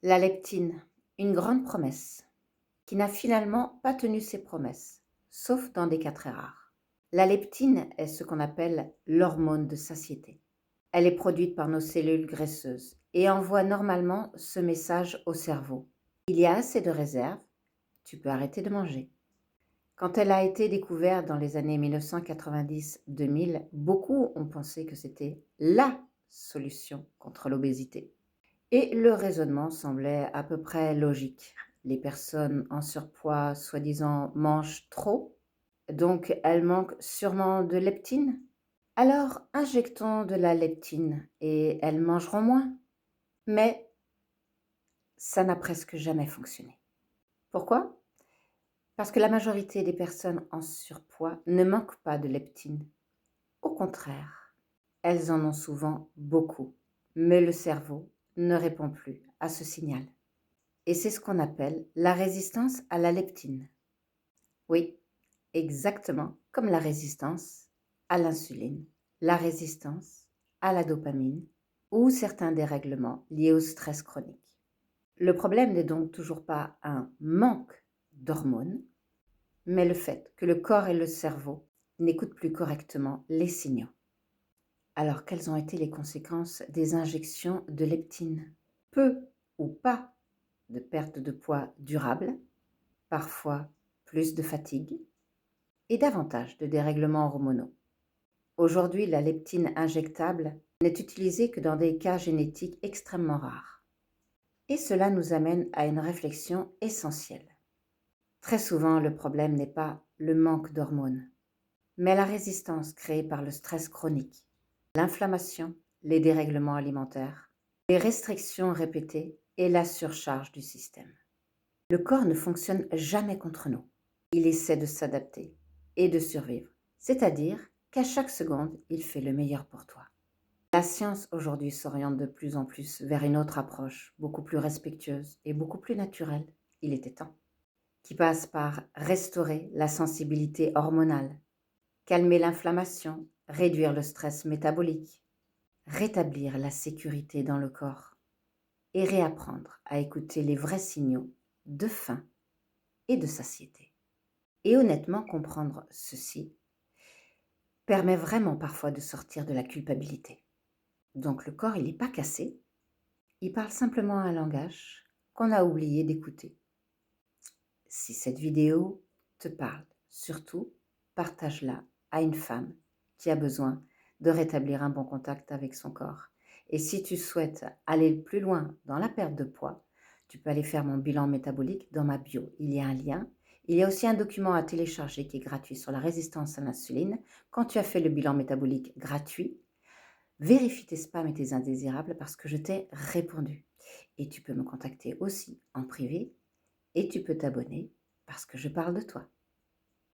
La leptine, une grande promesse, qui n'a finalement pas tenu ses promesses, sauf dans des cas très rares. La leptine est ce qu'on appelle l'hormone de satiété. Elle est produite par nos cellules graisseuses et envoie normalement ce message au cerveau. Il y a assez de réserve, tu peux arrêter de manger. Quand elle a été découverte dans les années 1990-2000, beaucoup ont pensé que c'était la solution contre l'obésité. Et le raisonnement semblait à peu près logique. Les personnes en surpoids, soi-disant, mangent trop, donc elles manquent sûrement de leptine. Alors injectons de la leptine et elles mangeront moins. Mais ça n'a presque jamais fonctionné. Pourquoi? Parce que la majorité des personnes en surpoids ne manquent pas de leptine. Au contraire, elles en ont souvent beaucoup, mais le cerveau ne répond plus à ce signal. Et c'est ce qu'on appelle la résistance à la leptine. Oui, exactement comme la résistance à l'insuline, la résistance à la dopamine ou certains dérèglements liés au stress chronique. Le problème n'est donc toujours pas un manque d'hormones, mais le fait que le corps et le cerveau n'écoutent plus correctement les signaux. Alors, quelles ont été les conséquences des injections de leptine? Peu ou pas de perte de poids durable, parfois plus de fatigue et davantage de dérèglements hormonaux. Aujourd'hui, la leptine injectable n'est utilisée que dans des cas génétiques extrêmement rares. Et cela nous amène à une réflexion essentielle. Très souvent, le problème n'est pas le manque d'hormones, mais la résistance créée par le stress chronique, l'inflammation, les dérèglements alimentaires, les restrictions répétées et la surcharge du système. Le corps ne fonctionne jamais contre nous. Il essaie de s'adapter et de survivre, c'est-à-dire qu'à chaque seconde, il fait le meilleur pour toi. La science aujourd'hui s'oriente de plus en plus vers une autre approche, beaucoup plus respectueuse et beaucoup plus naturelle, il était temps, qui passe par restaurer la sensibilité hormonale, calmer l'inflammation, réduire le stress métabolique, rétablir la sécurité dans le corps et réapprendre à écouter les vrais signaux de faim et de satiété. Et honnêtement, comprendre ceci permet vraiment parfois de sortir de la culpabilité. Donc le corps, il n'est pas cassé, il parle simplement un langage qu'on a oublié d'écouter. Si cette vidéo te parle, surtout, partage-la à une femme qui a besoin de rétablir un bon contact avec son corps. Et si tu souhaites aller plus loin dans la perte de poids, tu peux aller faire mon bilan métabolique dans ma bio. Il y a un lien. Il y a aussi un document à télécharger qui est gratuit sur la résistance à l'insuline. Quand tu as fait le bilan métabolique gratuit, vérifie tes spams et tes indésirables parce que je t'ai répondu. Et tu peux me contacter aussi en privé et tu peux t'abonner parce que je parle de toi.